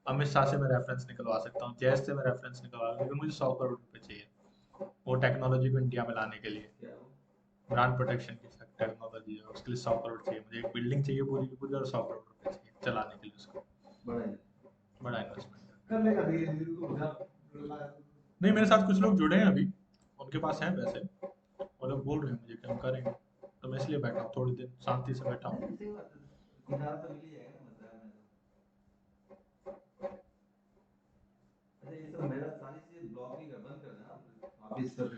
अमित शाह से मैं रेफरेंस निकलवा सकता हूँ, जयेश से मैं रेफरेंस निकलवा, लेकिन मुझे 100 करोड़ रुपए चाहिए वो टेक्नोलॉजी को इंडिया में लाने के लिए। ब्रांड प्रोटेक्शन की टेक्नोलॉजी है, उसके लिए 100 करोड़ चाहिए मुझे। एक बिल्डिंग चाहिए पूरी की पूरी और 100 करोड़ रुपए चाहिए चलाने के लिए उसको। बड़ा इन्वेस्टमेंट करने का धीरे-धीरे तो उधर नहीं, मेरे साथ कुछ लोग जुड़े हैं अभी, उनके पास हैं पैसे, वो लोग बोल रहे हैं मुझे कि हम करेंगे, तो मैं इसलिए बैठा हूँ, थोड़ी देर शांति से बैठा हूँ। किनारा तो मिल ही जाएगा ना मसला में तो। अच्छा ये सब मेरा सारी चीजें ब्लॉक नहीं कर, बंद कर देना आप इस सब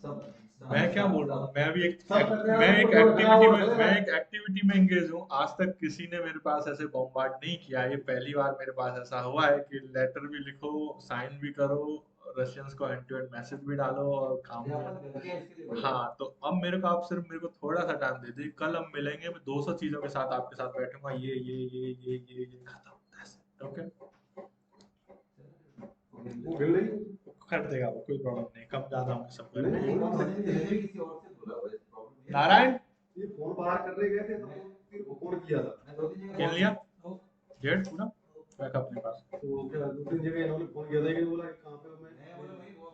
सब। मैं क्या बोल रहा हूँ, मैं भी एक सब करते हैं, मैं एक आपको एक्टिविटी में बोलना मैं है। एक एक्टिविटी में एंगेज हूँ। आज तक किसी ने मेरे पास ऐसे बॉम्बार्ड नहीं किया, ये पहली बार मेरे पास ऐसा हुआ है कि लेटर भी लिखो, साइन भी करो, रशियंस को एंड टू एंड मैसेज भी डालो और काम भी। हाँ, तो अब आप सिर्फ मेरे को थोड़ा सा टाइम दे दीजिए, कल हम मिलेंगे, मैं 200 चीजों के साथ आपके साथ बैठूंगा, ये खत्म। ओके, वो मिल रही है। कर देगा वो, कोई प्रॉब्लम नहीं, कम ज्यादा होंगे सब कर नहीं, देगा। मैंने किसी और से बोला हुआ है, प्रॉब्लम नहीं है। नारायण ये फोन बाहर करने गए थे तो फिर वो फोन किया था, मैं 2-3 जगह खेल लिया डेढ़ पूरा रखा अपने पास। तो क्या 2-3 जगह इन्होंने फोन किया था, ये बोला कि कहाँ पे हो, मैं बोला भाई वो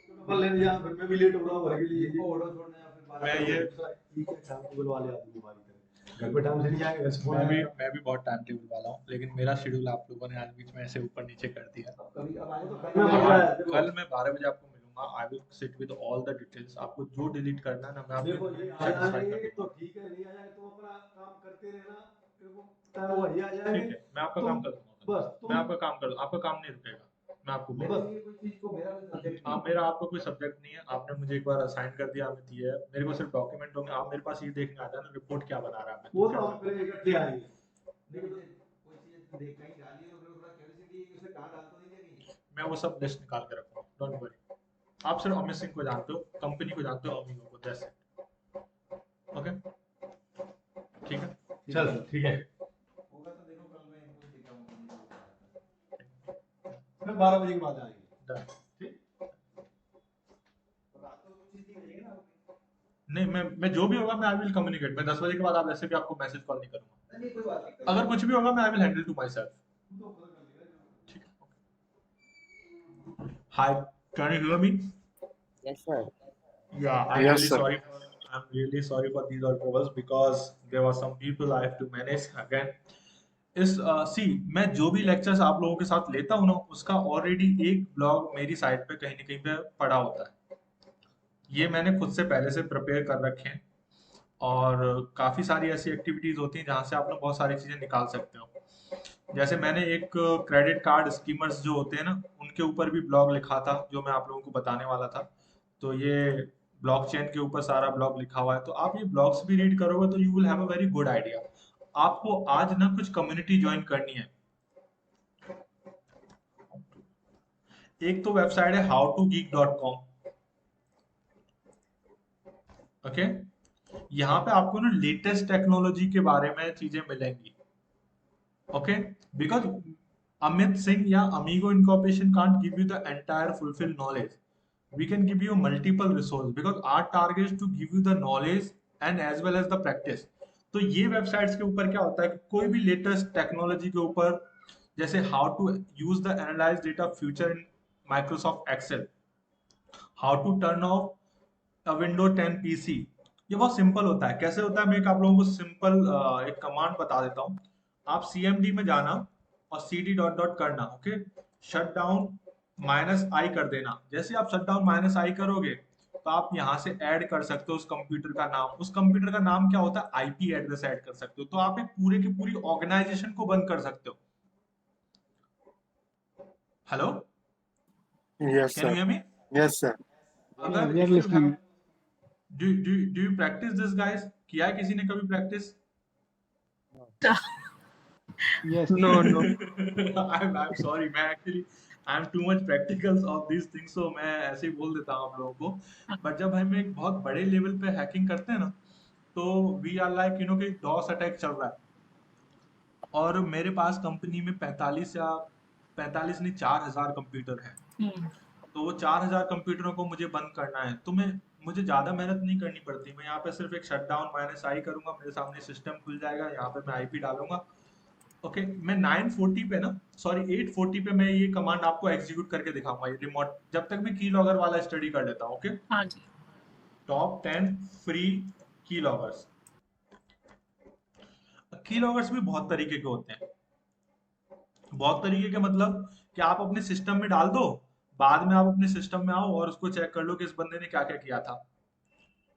डबल लेने जा, फिर मैं भी लेट हो रहा हूँ घर के लिए, ये ऑर्डर छोड़ने या फिर बात मैं ये ठीक है शाम को बुलवा ले आदमी तुम्हारी तरह, घर पे टाइम से नहीं आएगा, घर से फोन आएगा। मैं भी बहुत टाइम टेबल वाला हूँ, लेकिन मेरा शेड्यूल आप लोगों ने आज बीच में ऐसे ऊपर नीचे कर दिया। कभी अब आए तो कल में मिल रहा है, देखो। कल मैं 12 बजे आपको मिलूंगा, I will sit with all the details, आपको जो डिलीट करना है ना मैं देखो आपको ये आ satisfy जाएंगे कर तो ठीक है, नहीं आ जाए तो अपना काम करते रहना, फिर वो टाइम हुआ ये आ जाएंगे। ठीक है, मैं आपका तुम- काम कर दूंगा, बस मैं आपका काम कर दूंगा, आपका काम नहीं रुकेगा, मैं आपको बस बोल ये कोई चीज को मेरा कोई सब्जेक्ट हाँ, मेरा आपको कोई सब्जेक्ट नहीं है, आपने मुझे एक बार असाइन कर दिया, अमित ये है, मेरे को सिर्फ डॉक्यूमेंट होंगे, आप मेरे पास ये देखने आ जाना रिपोर्ट क्या बना रहा है वो अमित। तो हम फिर इकट्ठे आएंगे। नहीं तो कोई चीज देख कहीं डाली तो फिर थोड़ा क्यूरियोसिटी है कि उसे कहां डाल तो नहीं है कहीं। मैं वो सब लिस्ट निकाल के रखूंगा, डोंट वरी। आप सिर्फ अमित सिंह को जानते हो, कंपनी को जानते हो, अमीगो को, दैट्स इट। ओके, ठीक है, चल ठीक है, होगा तो देखो कल मैं इनको दिखाऊंगा। फिर 12 बजे के बाद आएंगे। डन। ठीक, तो रात को कुछ चीज नहीं भेजेंगे ना। नहीं, मैं जो भी होगा मैं आई विल कम्युनिकेट। मैं 10 बजे के बाद आप ऐसे भी आपको मैसेज कॉल नहीं करूंगा, नहीं कोई बात नहीं, अगर कुछ भी होगा मैं I will handle to my self. तो खुद कर लेगा। ठीक है, hi, can you hear me? Yes, sir. Yeah, Yes, sir. I'm really sorry for these all troubles because there were some people I have to manage again. मैं जो भी lectures आप लोगों के साथ लेता हूँ ना, उसका ऑलरेडी एक ब्लॉग मेरी साइट पे कहीं ना कहीं पे पड़ा होता है। ये मैंने खुद से पहले से प्रिपेयर कर रखे हैं और काफी सारी ऐसी एक्टिविटीज होती हैं जहाँ से आप लोग बहुत सारी चीजें निकाल सकते हो। जैसे मैंने एक क्रेडिट कार्ड स्कीमर्स जो होते हैं ना, उनके ऊपर भी ब्लॉग लिखा था जो मैं आप लोगों को बताने वाला था। तो ये ब्लॉकचेन के ऊपर सारा ब्लॉग लिखा हुआ है, तो आप ये ब्लॉग्स भी रीड करोगे तो you will have a very good idea. आपको आज ना कुछ कम्युनिटी ज्वाइन करनी है। एक तो वेबसाइट है howtogeek.com। ओके, यहाँ पे आपको ना लेटेस्ट टेक्नोलॉजी के बारे में चीजें मिलेंगी। ओके, बिकॉज अमित सिंह या amigo incorporation can't give you the entire fulfil knowledge. We can give you multiple resources because our target is to give you the knowledge and as well as the practice। तो ये websites के ऊपर क्या होता है कि कोई भी लेटेस्ट टेक्नोलॉजी के ऊपर, जैसे how to use the analyze data future in Microsoft Excel, how to turn off a window 10 PC, ये बहुत सिंपल होता है। कैसे होता है, मैं आप लोगों को सिंपल एक कमांड बता देता हूँ। आप CMD में जाना और cd ... करना, ओके, शट डाउन -i कर देना। जैसे आप शट डाउन -i करोगे तो आप यहाँ से ऐड कर सकते हो उस कंप्यूटर का नाम। उस कंप्यूटर का नाम क्या होता है? आईपी एड्रेस ऐड कर सकते हो। तो आप एक पूरे की पूरी ऑर्गेनाइजेशन को बंद कर सकते हो। Hello, Yes, can you sir. Here me? Yes, sir. Yeah, अगर we are if you have listening. Do you practice this guys? किया है किसी ने कभी practice? Yes. No, no. I'm sorry, मैं actually I am too much practicals of this things, so मैं ऐसे ही बोल देता हूँ आप लोगों को। बट जब हम एक बहुत बड़े लेवल पे हैकिंग करते हैं ना, तो we are like you know कि डॉस अटैक चल रहा है और मेरे पास कंपनी में 45 नहीं 4000 कंप्यूटर है। तो वो 4000 कंप्यूटरों को मुझे बंद करना है, तो मुझे ज्यादा मेहनत नहीं करनी पड़ती। मैं यहाँ पे सिर्फ एक शट डाउन -i करूंगा, मेरे सामने सिस्टम खुल जाएगा, यहाँ पे मैं आईपी डालूंगा। ओके, मैं 940 पे ना, सॉरी 840 पे मैं ये कमांड आपको एग्जीक्यूट करके दिखाऊंगा, ये रिमोट, जब तक मैं की लॉगर वाला स्टडी कर लेता हूँ। ओके, हाँ जी। टॉप 10 फ्री की लॉगर्स। की लॉगर्स भी बहुत तरीके के होते हैं। बहुत तरीके के मतलब कि आप अपने सिस्टम में डाल दो, बाद में आप अपने सिस्टम में आओ और उसको चेक कर लो कि इस बंदे ने क्या क्या किया था।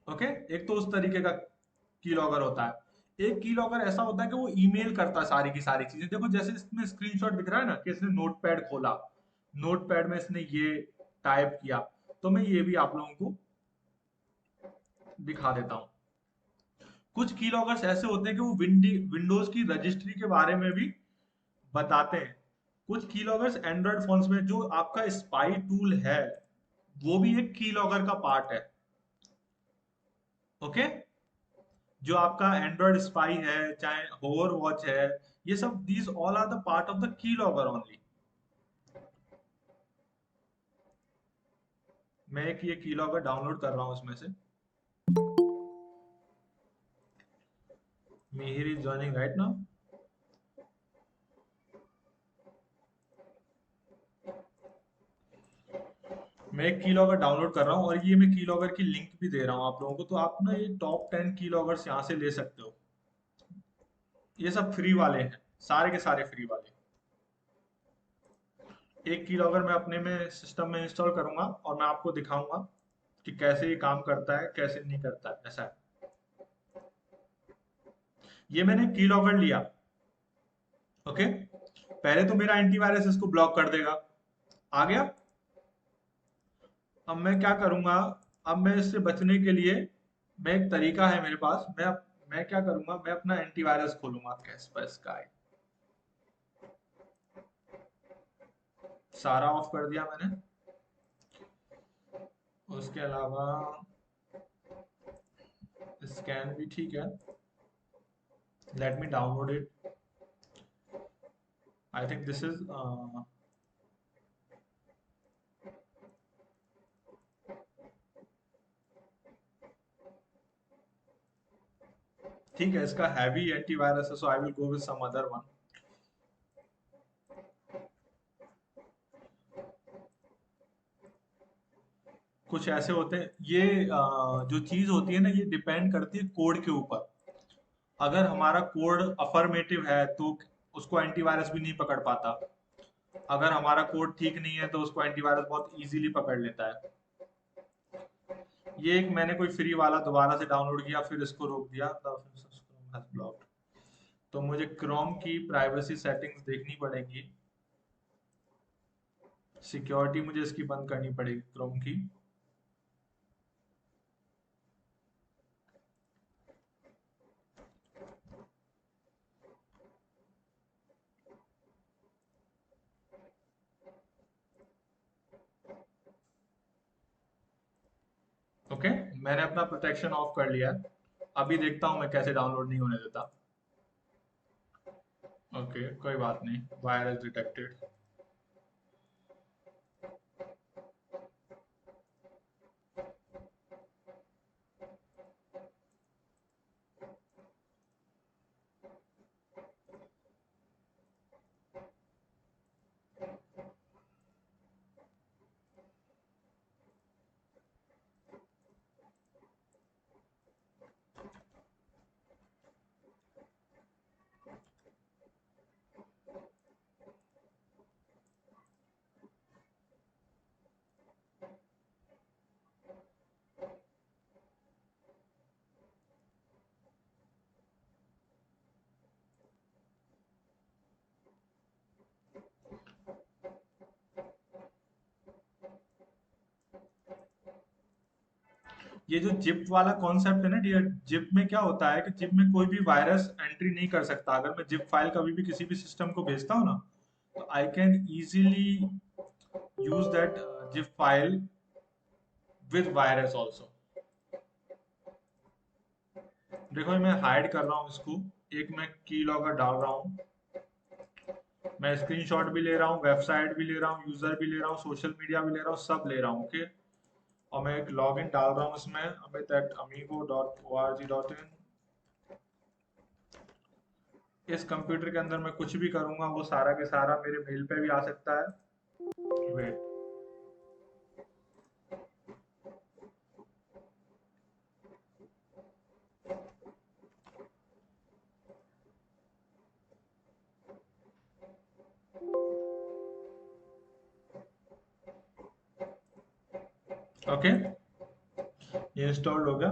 ओके, एक तो उस तरीके का की लॉगर होता है। एक की लॉगर ऐसा होता है कि वो ईमेल करता है सारी की सारी चीजें। देखो जैसे इसमें स्क्रीनशॉट दिख रहा है ना कि इसने नोटपैड खोला, नोटपैड में इसने ये टाइप किया, तो मैं ये भी आप लोगों को दिखा देता हूँ। कुछ की लॉगर्स ऐसे होते हैं कि वो विंडोज की रजिस्ट्री के बारे में भी बताते हैं। कुछ की लॉगर्स एंड्रॉइड फोन्स में, जो आपका स्पाई टूल है वो भी एक की लॉगर का पार्ट है। ओके, जो आपका एंड्रॉइड स्पाई है, चाहे होवर वॉच है, ये सब these all are the part of the keylogger only. मैं एक ये की लॉगर डाउनलोड कर रहा हूं उसमें से। Mihir is joining right now. मैं एक की लॉगर डाउनलोड कर रहा हूँ और ये मैं की लॉगर की लिंक भी दे रहा हूँ आप लोगों को। तो आप ना ये टॉप 10 की लॉगर्स यहाँ से ले सकते हो। ये सब फ्री वाले हैं, सारे के सारे फ्री वाले। एक की लॉगर मैं अपने में सिस्टम में इंस्टॉल करूंगा और मैं आपको दिखाऊंगा कि कैसे ये काम करता है, कैसे नहीं करता है। ऐसा है, ये मैंने की लॉगर लिया। ओके, पहले तो मेरा एंटीवायरस इसको ब्लॉक कर देगा, आ गया। अब मैं क्या करूंगा, अब मैं इससे बचने के लिए, मैं एक तरीका है मेरे पास, मैं क्या करूंगा, मैं अपना एंटीवायरस खोलूंगा, कैस्परस्काई सारा ऑफ कर दिया मैंने। उसके अलावा स्कैन भी ठीक है। Let me download it. I think this is ठीक है, इसका हैवी एंटीवायरस है, so I will go with some other one. कुछ ऐसे होते हैं ये, जो चीज होती है ना, ये डिपेंड करती है कोड के ऊपर। अगर हमारा कोड अफर्मेटिव है तो उसको एंटीवायरस भी नहीं पकड़ पाता। अगर हमारा कोड ठीक नहीं है तो उसको एंटीवायरस बहुत इजीली पकड़ लेता है। ये एक मैंने कोई फ्री वाला दोबारा से डाउनलोड किया, फिर इसको रोक दिया। तो मुझे क्रोम की प्राइवेसी सेटिंग्स देखनी पड़ेगी, सिक्योरिटी मुझे इसकी बंद करनी पड़ेगी क्रोम की। ओके, मैंने अपना प्रोटेक्शन ऑफ कर लिया है। अभी देखता हूं मैं कैसे डाउनलोड नहीं होने देता। ओके, कोई बात नहीं, वायरस डिटेक्टेड। ये जो जिप वाला कॉन्सेप्ट है ना डियर, जिप में क्या होता है कि जिप में कोई भी वायरस एंट्री नहीं कर सकता। अगर मैं जिप फाइल कभी भी किसी भी सिस्टम को भेजता हूँ ना, तो I can easily use that zip file with virus also. देखो मैं हाइड कर रहा हूँ इसको, एक मैं की लॉगर डाल रहा हूँ, मैं स्क्रीनशॉट भी ले रहा हूँ, वेबसाइट भी ले रहा हूँ, यूजर भी ले रहा हूँ, सोशल मीडिया भी ले रहा हूँ, सब ले रहा हूँ। ओके, और मैं एक लॉगिन डाल रहा हूँ इसमें amit@amigo.org.in। इस कंप्यूटर के अंदर मैं कुछ भी करूंगा वो सारा के सारा मेरे मेल पे भी आ सकता है। वेट, ओके, ये इंस्टॉल हो गया।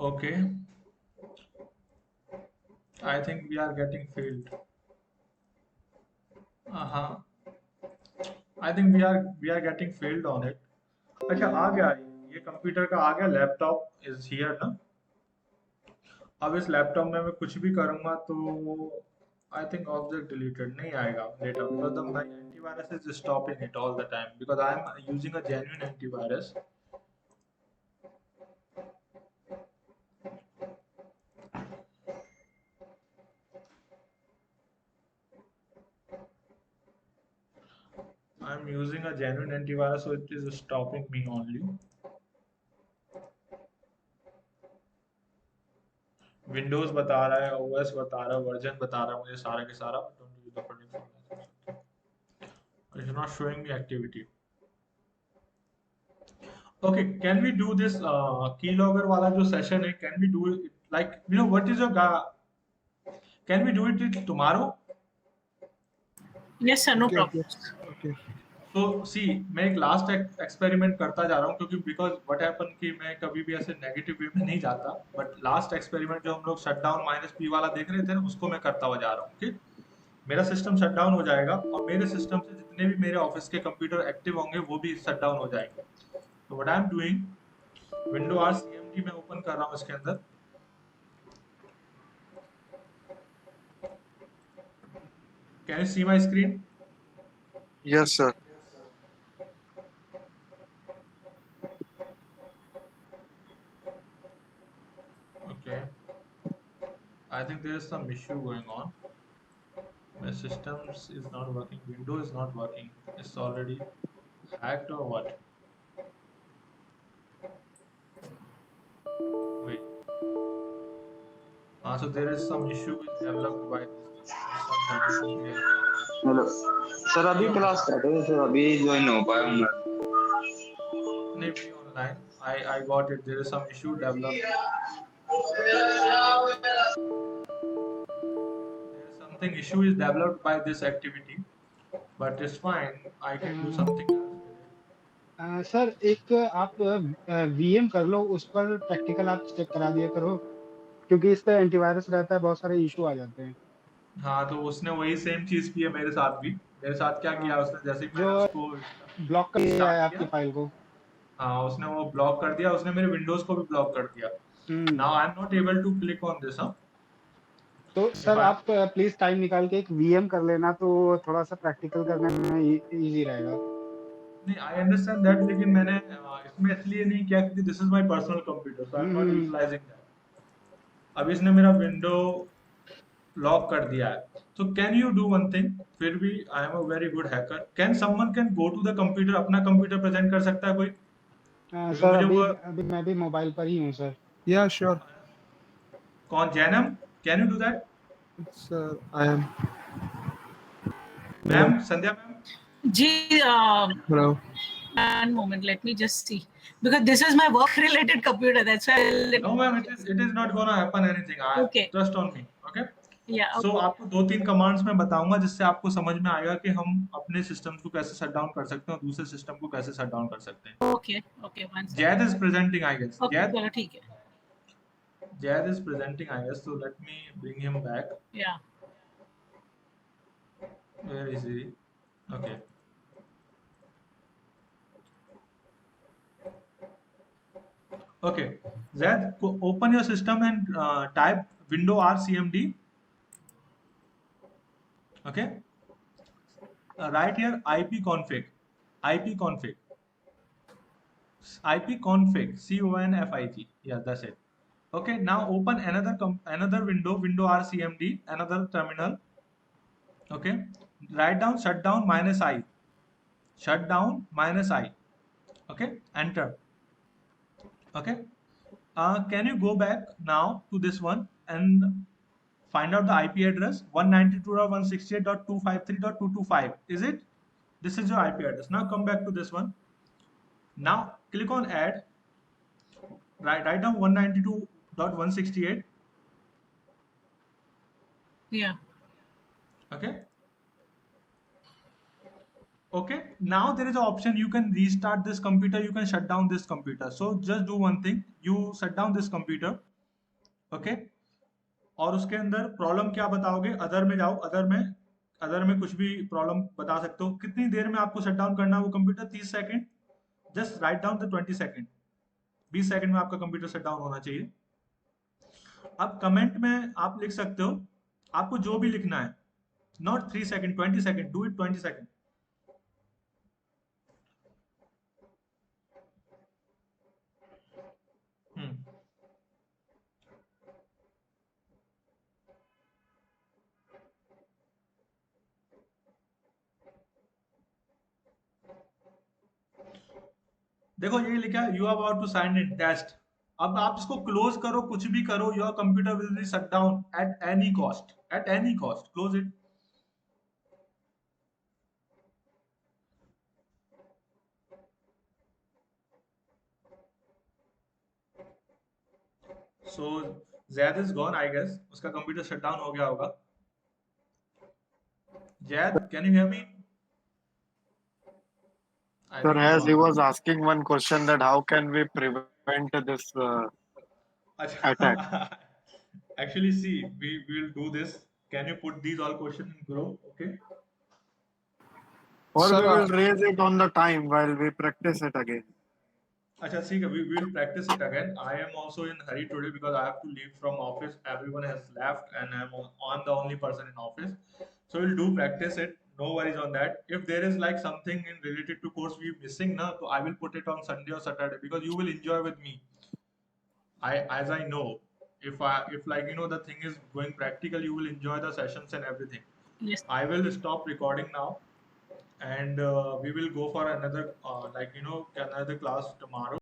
Okay, I think we are getting failed. I think we are getting failed on it. अच्छा, आ गया ये कंप्यूटर का, आ गया, लैपटॉप इज हियर ना। अब इस लैपटॉप में मैं कुछ भी करूंगा तो आई थिंक ऑब्जेक्ट डिलीटेड नहीं आएगा data, because the my antivirus is stopping it all the time, because I am using a genuine antivirus. I'm using a genuine antivirus, so it is stopping me only. Windows बता रहा है, OS बता रहा है, version बता रहा है मुझे सारा के सारा। Don't use the prediction. It's not showing me activity. Okay, can we do this keylogger वाला जो session है? Can we do it like, you know, what is your can we do it tomorrow? Yes sir, no problem. Okay. तो सी मैं एक last experiment करता जा रहा हूँ, क्योंकि बिकॉज व्हाट हैपन कि मैं कभी भी ऐसे नेगेटिव वे में नहीं जाता, बट लास्ट एक्सपेरिमेंट जो हम लोग शटडाउन -p वाला देख रहे थे ना, उसको मैं करता हुआ जा रहा हूँ। ठीक, मेरा सिस्टम शटडाउन हो जाएगा और मेरे सिस्टम से जितने भी मेरे ऑफिस के कंप्यूटर एक्टिव होंगे वो भी शटडाउन हो जाएंगे। तो what I am doing, window RCMD में ओपन कर रहा हूँ इसके अंदर। Can you see my screen? Yes, sir. Okay, I think there is some issue going on. My systems is not working, window is not working. It's already hacked or what? Wait. So there is some issue developed by this. Hello sir, अभी class start है sir, अभी join हो पाया हूँ मैं। नहीं, भी online. I got it. There is some issue developed. Something issue is developed by this activity, but it's fine. I can do something else. Sir एक आप VM कर लो, उस पर प्रैक्टिकल आप चेक करा दिया करो, क्योंकि इस पे एंटीवायरस रहता है, बहुत सारे इशू आ जाते हैं। हाँ, तो उसने वही सेम चीज की है मेरे साथ भी। मेरे साथ क्या किया उसने, जैसे कि मैंने उसको ब्लॉक कर दिया है आपकी फाइल को। हाँ, उसने वो ब्लॉक कर दिया, उसने मेरे विंडोज को भी ब्लॉक कर दिया। Now I am not able to click on this. तो सर आप प्लीज टाइम निकाल के एक VM कर लेना, तो थोड़ा सा प्रैक्टिकल करने में इजी रहेगा। नहीं, आई अंडरस्टैंड दैट, लेकिन मैंने इसमें इसलिए नहीं किया क्योंकि this is my personal computer, so I am not utilizing that. अब इसने मेरा विंडो लॉक कर दिया है, तो can you do one thing? फिर भी I am a very good hacker, can someone can go to the computer, अपना कंप्यूटर प्रेजेंट कर सकता है कोई? सर अभी मैं भी मोबाइल पर ही हूँ सर। Yeah, sure. कौन? Jainam, can you do that? Sir, I am. Ma'am, Sandhya ma'am ji, Hello. one moment, let me just see, because this is my work related computer, that's why no ma'am, it is not gonna happen anything. Okay. Trust on me. Okay, Yeah. सो आपको 2-3 commands मैं बताऊंगा जिससे आपको समझ में आएगा कि हम अपने सिस्टम्स को कैसे शट डाउन कर सकते हैं और दूसरे सिस्टम को कैसे शट डाउन कर सकते हैं. Okay. Okay. One second. Jayad is presenting, I guess. Okay. चलो ठीक है. Jayad is presenting, I guess. So let me bring him back. Yeah. Where is he? Okay. Okay. Zed, open your system and type window rcmd. Okay. Right here ipconfig. ipconfig. ipconfig. CONFIG. Yeah, that's it. Okay. Now open another window. Window rcmd. Another terminal. Okay. Write down shutdown -i. Shutdown -i. Okay. Enter. Okay. Can you go back now to this one and find out the IP address 192.168.253.225? Is it? This is your IP address. Now come back to this one. Now click on add. Write down 192.168. Yeah. Okay. Okay. Now there is an option. You can restart this computer. You can shut down this computer. So just do one thing. You shut down this computer. Okay. और उसके अंदर problem क्या बताओगे? Other में जाओ. Other में कुछ भी प्रॉब्लम बता सकते हो. कितनी देर में आपको शट डाउन करना है वो computer? 30 second. Just write down the 20 second. 20 second में आपका कंप्यूटर शट डाउन होना चाहिए. अब कमेंट में आप लिख सकते हो आपको जो भी लिखना है. Not 3 second, 20 second. Do it 20 second. देखो ये लिखा है you are about to sign in test. अब आप इसको क्लोज करो, कुछ भी करो, your computer will be shut down at any cost. At any cost close it. So Zaid is gone, I guess. उसका कंप्यूटर शट डाउन हो गया होगा. Zaid, can you hear me? Sir, as he was asking one question that how can we prevent this attack? Actually, see, we will do this. Can you put these all questions in group? Okay. Or Sir, we will raise it on the time while we practice it again. Acha, see, we will practice it again. I am also in hurry today because I have to leave from office. Everyone has left and I'm the only person in office. So we'll do practice it. No worries on that. If there is like something in related to course we missing now, so I will put it on Sunday or Saturday because you will enjoy with me. As I know, if like the thing is going practical, you will enjoy the sessions and everything. Yes. I will stop recording now, and we will go for another another class tomorrow.